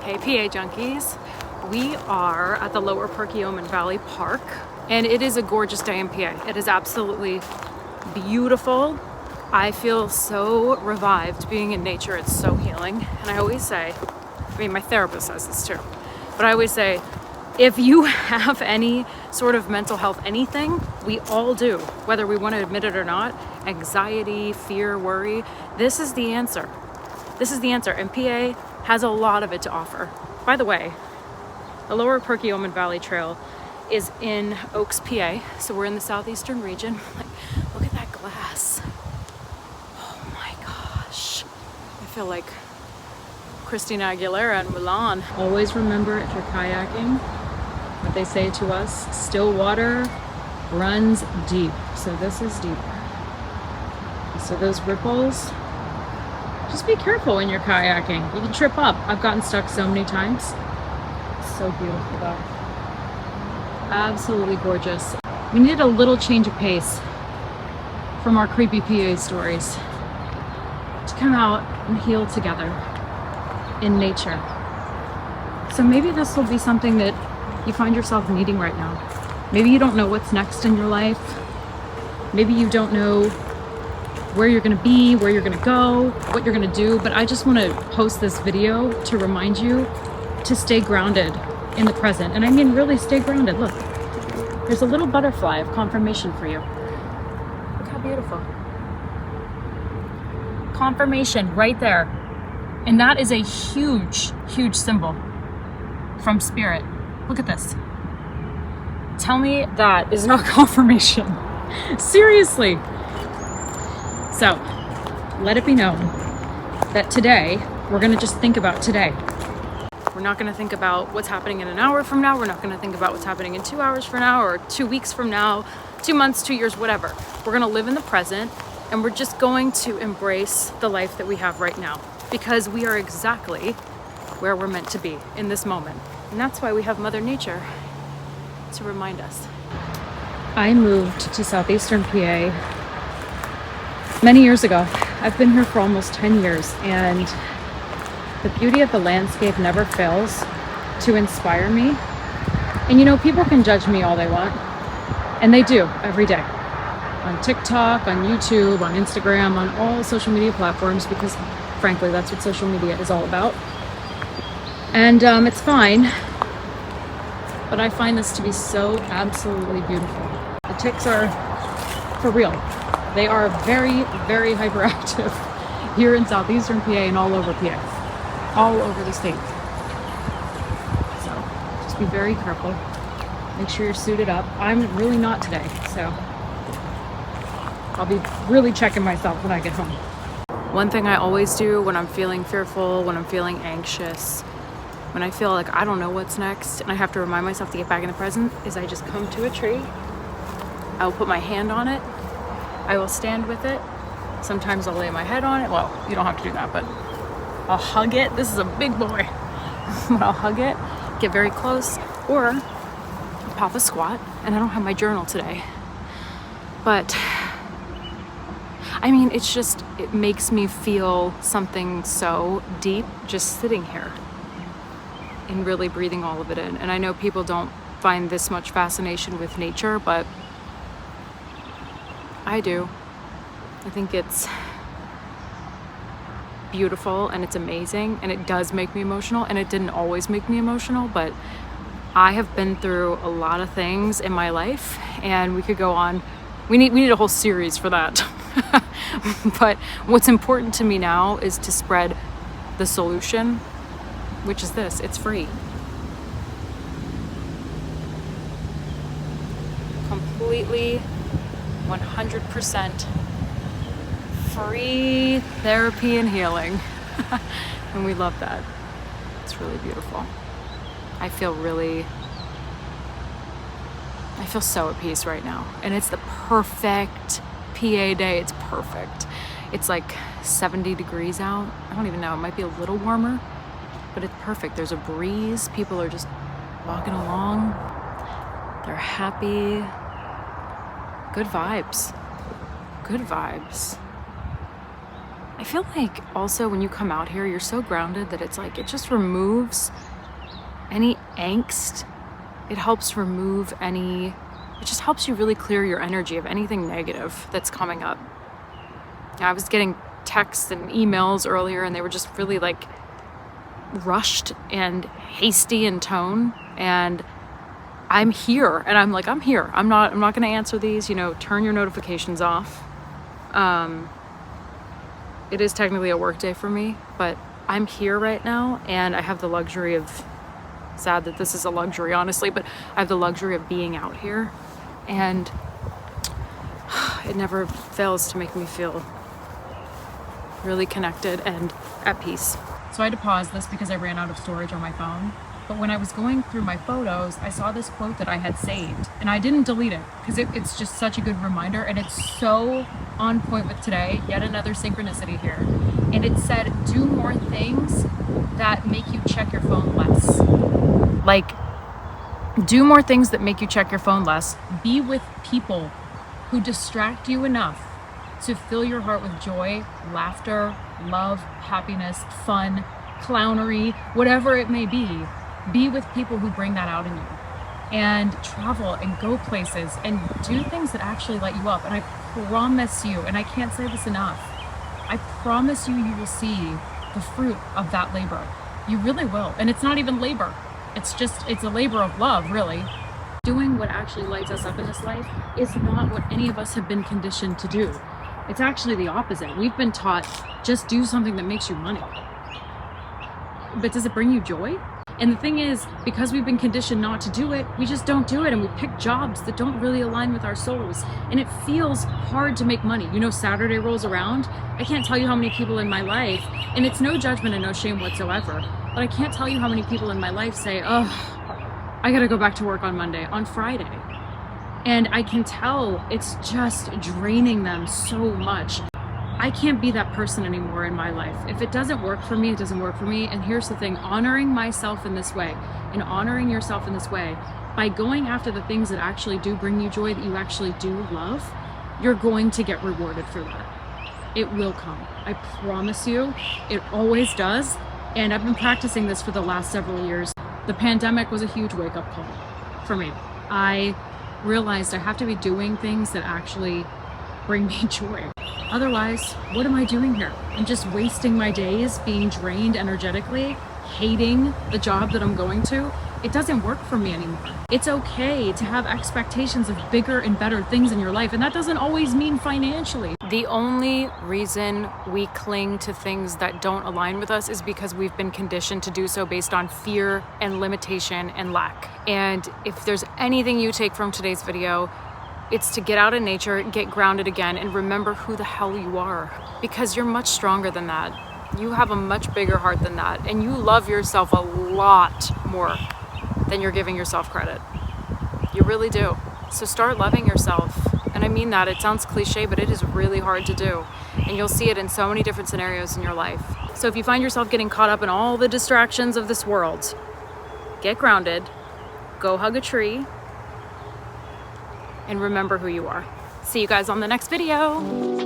Hey PA Junkies, we are at the Lower Perkiomen Valley Park and it is a gorgeous day in PA. It is absolutely beautiful. I feel so revived being in nature. It's so healing. And I always say, I mean my therapist says this too, but I always say, if you have any sort of mental health, anything, we all do, whether we want to admit it or not, anxiety, fear, worry, this is the answer. This is the answer, and PA has a lot of it to offer. By the way, the Lower Perkiomen Valley Trail is in Oaks, PA, so we're in the southeastern region. Like, look at that glass. Oh my gosh. I feel like Christina Aguilera and Mulan. Always remember if you're kayaking, what they say to us, still water runs deep. So this is deep. So those ripples, just be careful when you're kayaking. You can trip up. I've gotten stuck so many times. It's so beautiful though. Absolutely gorgeous. We needed a little change of pace from our creepy PA stories to come out and heal together in nature. So maybe this will be something that you find yourself needing right now. Maybe you don't know what's next in your life. Maybe you don't know where you're gonna be, where you're gonna go, what you're gonna do, but I just wanna post this video to remind you to stay grounded in the present. And I mean really stay grounded. Look, there's a little butterfly of confirmation for you. Look how beautiful. Confirmation right there. And that is a huge, huge symbol from spirit. Look at this. Tell me that is not confirmation. Seriously. So, let it be known that today, we're gonna just think about today. We're not gonna think about what's happening in an hour from now. We're not gonna think about what's happening in 2 hours from now or 2 weeks from now, 2 months, 2 years, whatever. We're gonna live in the present and we're just going to embrace the life that we have right now because we are exactly where we're meant to be in this moment. And that's why we have Mother Nature to remind us. I moved to southeastern PA many years ago. I've been here for almost 10 years and the beauty of the landscape never fails to inspire me. And you know, people can judge me all they want, and they do every day. On TikTok, on YouTube, on Instagram, on all social media platforms, because frankly, that's what social media is all about. And it's fine, but I find this to be so absolutely beautiful. The ticks are for real. They are very, very hyperactive here in southeastern PA and all over PA, all over the state. So just be very careful. Make sure you're suited up. I'm really not today, so I'll be really checking myself when I get home. One thing I always do when I'm feeling fearful, when I'm feeling anxious, when I feel like I don't know what's next and I have to remind myself to get back in the present, is I just come to a tree. I will put my hand on it. I will stand with it. Sometimes I'll lay my head on it. Well, you don't have to do that, but I'll hug it. This is a big boy. But I'll hug it, get very close, or I'll pop a squat. And I don't have my journal today. But I mean, it makes me feel something so deep just sitting here and really breathing all of it in. And I know people don't find this much fascination with nature, but I do. I think it's beautiful and it's amazing and it does make me emotional, and it didn't always make me emotional, but I have been through a lot of things in my life and we could go on. We need a whole series for that. But what's important to me now is to spread the solution, which is this. It's free. Completely 100% free therapy and healing. And we love that. It's really beautiful. I feel so at peace right now. And it's the perfect PA day. It's perfect. It's like 70 degrees out. I don't even know. It might be a little warmer, but it's perfect. There's a breeze. People are just walking along. They're happy. Good vibes. Good vibes. I feel like also when you come out here, you're so grounded that it's like, it just removes any angst. It helps remove it just helps you really clear your energy of anything negative that's coming up. I was getting texts and emails earlier, and they were just really like rushed and hasty in tone, and I'm here, and I'm like, I'm here. I'm not going to answer these, turn your notifications off. It is technically a work day for me, but I'm here right now, and I have the luxury of, sad that this is a luxury, honestly, but I have the luxury of being out here, and it never fails to make me feel really connected and at peace. So I had to pause this because I ran out of storage on my phone. But when I was going through my photos, I saw this quote that I had saved, and I didn't delete it because it's just such a good reminder, and it's so on point with today. Yet another synchronicity here. And it said, do more things that make you check your phone less. Like, do more things that make you check your phone less. Be with people who distract you enough to fill your heart with joy, laughter, love, happiness, fun, clownery, whatever it may be. Be with people who bring that out in you, and travel and go places and do things that actually light you up. And I promise you, and I can't say this enough, I promise you, you will see the fruit of that labor. You really will. And it's not even labor. It's a labor of love, really. Doing what actually lights us up in this life is not what any of us have been conditioned to do. It's actually the opposite. We've been taught, just do something that makes you money. But does it bring you joy? And the thing is, because we've been conditioned not to do it, we just don't do it, and we pick jobs that don't really align with our souls. And it feels hard to make money. Saturday rolls around. I can't tell you how many people in my life, and it's no judgment and no shame whatsoever, but I can't tell you how many people in my life say, oh, I gotta go back to work on Monday, on Friday. And I can tell it's just draining them so much. I can't be that person anymore in my life. If it doesn't work for me, it doesn't work for me. And here's the thing, honoring myself in this way and honoring yourself in this way, by going after the things that actually do bring you joy, that you actually do love, you're going to get rewarded for that. It will come. I promise you, it always does. And I've been practicing this for the last several years. The pandemic was a huge wake-up call for me. I realized I have to be doing things that actually bring me joy. Otherwise, what am I doing here? I'm just wasting my days being drained energetically, hating the job that I'm going to. It doesn't work for me anymore. It's okay to have expectations of bigger and better things in your life, and that doesn't always mean financially. The only reason we cling to things that don't align with us is because we've been conditioned to do so based on fear and limitation and lack. And if there's anything you take from today's video, it's to get out in nature, get grounded again, and remember who the hell you are. Because you're much stronger than that. You have a much bigger heart than that. And you love yourself a lot more than you're giving yourself credit. You really do. So start loving yourself. And I mean that. It sounds cliche, but it is really hard to do. And you'll see it in so many different scenarios in your life. So if you find yourself getting caught up in all the distractions of this world, get grounded, go hug a tree, and remember who you are. See you guys on the next video.